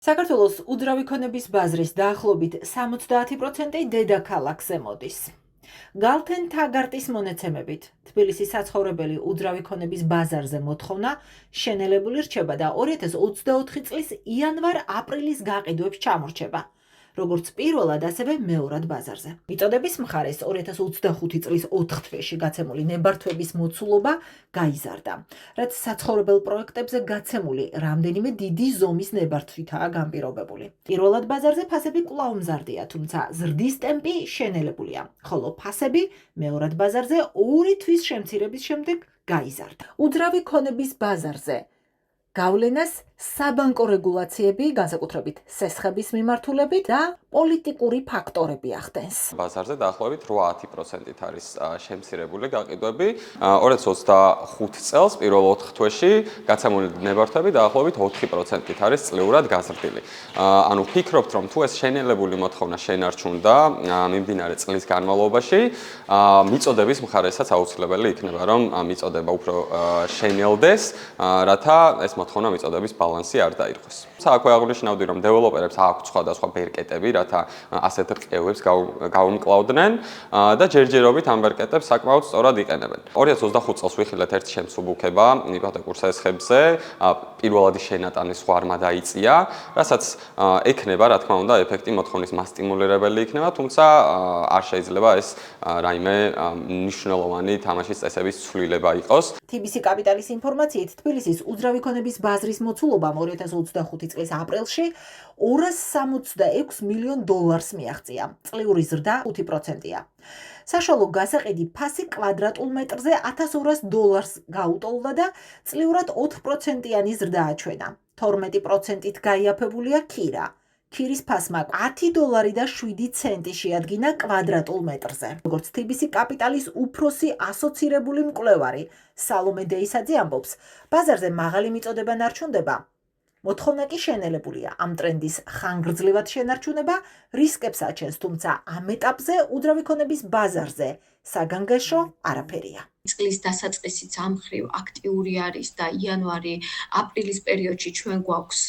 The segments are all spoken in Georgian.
საქართველოს უძრავი ქონების ბაზრის დაახლოებით 70% დედაქალაქზე მოდის. გალთენ თაგარტის მონაცემებით, თბილისის საცხოვრებელი უძრავი ქონების ბაზარზე მოთხოვნა შენელებული რჩება და 2024 წლის იანვარ-აპრილის გაყიდვებს ჩამორჩება. როგორც პირველად, ასევე მეორად ბაზარზე. მიწოდების მხარეს 2025 წლის 4 თვეში გაცემული ნებართვების მოცულობა გაიზარდა, რაც საცხოვრებელ პროექტებზე გაცემული რამდენიმე დიდი ზომის ნებართვითაა განპირობებული. პირველად ბაზარზე ფასები კვლავ მზარდია, თუმცა ზრდის ტემპი შენელებულია, ხოლო ფასები მეორად ბაზარზე 2 თვის შემცირების შემდეგ გაიზარდა. უძრავი ქონების ბაზარზე გავლენას საბანკო რეგულაციები, განსაკუთრებით სესხების მიმართულებით და პოლიტიკური ფაქტორები ახდენს. ბაზარზე დაახლოებით 8-10%-ით არის შემცირებული გაყიდვები. 2025 წელს პირველ 4 თვეში გაცემული ნებართვები დაახლოებით 4%-ით არის წლიურად გაზრდილი. ანუ ფიქრობთ, რომ თუ ეს შენელებული მოთხოვნა შენარჩუნდა მიმდინარე წლის განმავლობაში, მიწოდების მხარესაც აუცილებელი იქნება, რომ მიწოდება უფრო შენელდეს, რათა ეს მოთხოვნა მიწოდების ბალანსი არ დაირღვეს. აქვე აღნიშნავდი, რომ დეველოპერებს აქვს სხვადასხვა ბერკეტები, რათა ასეთ რყევებს გაუმკლავდნენ და ჯერჯერობით ამ ბერკეტებს საკმაოდ სწორად იყენებენ. 2025 წელს ვიხილეთ ერთ შემსუბუქება იპოთეკურ სესხებზე, პირველადი შენატანის ხვარმა დაიწია, რასაც ექნება, რა თქმა უნდა, ეფექტი მოთხოვნის მასტიმულირებელი იქნება, თუმცა არ შეიძლება ეს რაიმე მნიშვნელოვანი თამაშის წესების ცვლილება იყოს. TBC კაპიტალის ინფორმაციით, თბილისის უძრავი ქონების ბაზრის მოცულობამ 2025 წლის აპრილში $266 მილიონ მიაღწია. წლიური ზრდა 5%-ია. საშუალო გასაყიდი ფასი კვადრატულ მეტრზე $1200 გაუტოლდა და წლიურად 4%-იანი ზრდა აჩვენა. 12%-ით გაიაფებულია ქირა. ქირის ფასმა $10.07 შეადგინა კვადრატულ მეტრზე. როგორც TBC კაპიტალის უფროსი ასოცირებული მკვლევარი სალომე დეისაძე ამბობს, ბაზარზე მაღალი მიწოდება ნარჩუნდება. მოთხოვნა კი შენელებულია. ამ ტრენდის ხანგრძლივად შენარჩუნება რისკებს აჩენს, თუმცა ამ ეტაპზე უძრავი ქონების ბაზარზე საგანგაშო არაფერია. წლის დასაწყისიც ამ მხრივ აქტიური არის და იანვარი-აპრილის პერიოდში ჩვენ გვაქვს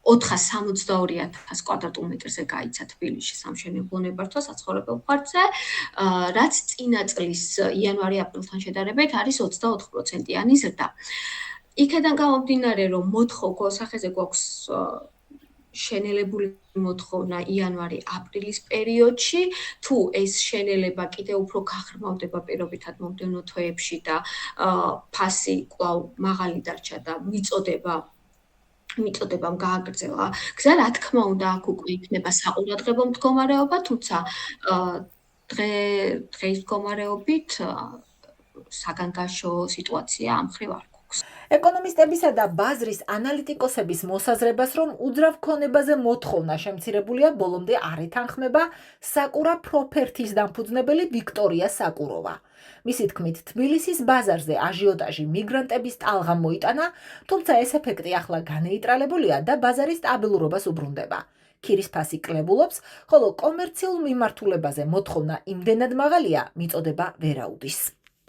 462,000 კვადრატულ მეტრზე გაიცა თბილისში სამშენებლო ნებართვა საცხოვრებელ ფართზე, რაც წინა წლის იანვარი-აპრილთან შედარებით არის 24%-იანი ზრდა. იქედან გამომდინარე, რომ მოსახეზე გვაქვს შენელებული მოთხოვნა იანვარი-აპრილის პერიოდში, თუ ეს შენელება კიდევ უფრო გაღრმავდება პირობითად მომდევნო თვეებში და ფასი კვლავ მაღალი დარჩა და მიწოდებამ გააგრძელა გზა, რა თქმა უნდა, აქ უკვე იქნება საყურადღებო მდგომარეობა, თუმცა დღეის მდგომარეობით საგანგაშო სიტუაცია ამ მხრივ არ გვაქვს. ეკონომისტებისა და ბაზრის ანალიტიკოსების მოსაზრებას, რომ უძრავ ქონებაზე მოთხოვნა შემცირებულია, ბოლომდე არ ეთანხმება საკურა პროფერთის დამფუძნებელი ვიქტორია საკუროვა. მისი თქმით, თბილისის ბაზარზე აჟიოტაჟი მიგრანტების ტალღამ მოიტანა, თუმცა ეს ეფექტი ახლა განეიტრალებულია და ბაზარი სტაბილურობას უბრუნდება. ქირის ფასი კლებულობს, ხოლო კომერციულ მიმართულებაზე მოთხოვნა იმდენად მაღალია, მიწოდება ვერაუდის.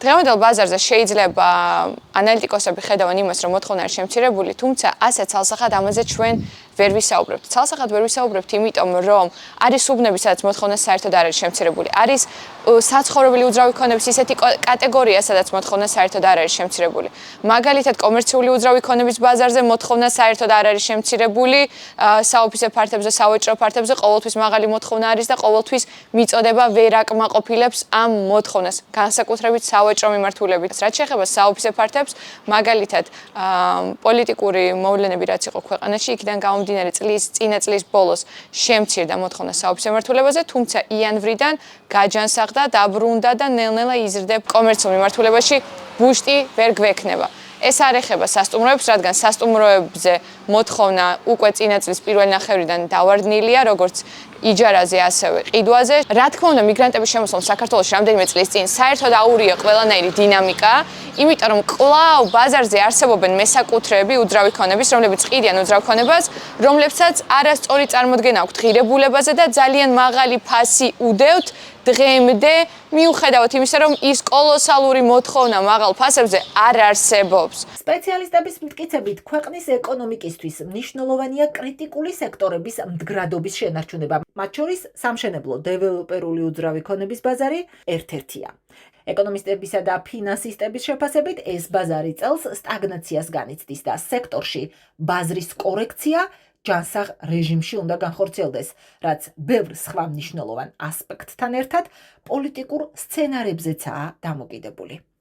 დღევანდელ ბაზარზე შეიძლება ანალიტიკოსები ხედავენ იმას, რომ მოთხოვნა არის შემცირებული, თუმცა ასე ცალსახად ამაზე ჩვენ ვერ ვისაუბრებთ. ცალსახად ვერ ვისაუბრებთ, იმიტომ რომ არის უბნები, სადაც მოთხოვნა საერთოდ არ არის შემცირებული. არის საცხოვრებელი უძრავი ქონების ისეთი კატეგორია, სადაც მოთხოვნა საერთოდ არ არის შემცირებული. მაგალითად, კომერციული უძრავი ქონების ბაზარზე მოთხოვნა საერთოდ არ არის შემცირებული, საოფისე ფართებზე, სავაჭრო ფართებზე ყოველთვის მაღალი მოთხოვნა არის და ყოველთვის მიწოდება ვერ აკმაყოფილებს ამ მოთხოვნას. განსაკუთრებით სავაჭრო მიმართულებით. რაც შეეხება საოფისე ფართებს, მაგალითად, პოლიტიკური მოვლენები რაც იყო ქვეყანაში, იქიდან გამომდინარე წინა წლის ბოლოს შემცირდა მოთხოვნა საოფისე მიმართულებაზე, თუმცა იანვრიდან გაჯანსაღდა, დაბრუნდა და ნელ-ნელა იზრდება კომერციულ მიმართულებაში ბუშტი ვერ გვექნება. ეს არ ეხება სასტუმროებს, რადგან სასტუმროებზე მოთხოვნა უკვე წინა წლის პირველი ნახევრიდან დავარდნილია, როგორც იჯარაზე, ასევე ყიდვაზე. რა თქმა უნდა, მიგრანტების შემოსვლამ საქართველოში რამდენიმე წლის წინ საერთოდ აურია ყველანაირი დინამიკა, იმიტომ რომ კვლავ ბაზარზე არსებობენ მესაკუთრეები უძრავი ქონების, რომლებიც ყიდიან უძრავ ქონებას, რომლებსაც არასწორი წარმოდგენა აქვთ ღირებულებაზე და ძალიან მაღალი ფასი უდევთ დღემდე მიუხედავად იმისა, რომ ის კოლოსალური მოთხოვნა მაღალ ფასებზე არ არსებობს. სპეციალისტების მტკიცებით, ქვეყნის ეკონომიკისთვის მნიშვნელოვანია კრიტიკული სექტორების მდგრადობის შენარჩუნება, მათ შორის სამშენებლო დეველოპერული უძრავი ქონების ბაზარი ერთ-ერთია. ეკონომისტებისა და ფინანსისტების შეფასებით, ეს ბაზარი წელს სტაგნაციას განიცდის და სექტორში ბაზრის კორექცია ჯანსაღ რეჟიმში უნდა განხორციელდეს, რაც ბევრ სხვა მნიშვნელოვან ასპექტთან ერთად პოლიტიკურ სცენარებზეცაა დამოკიდებული.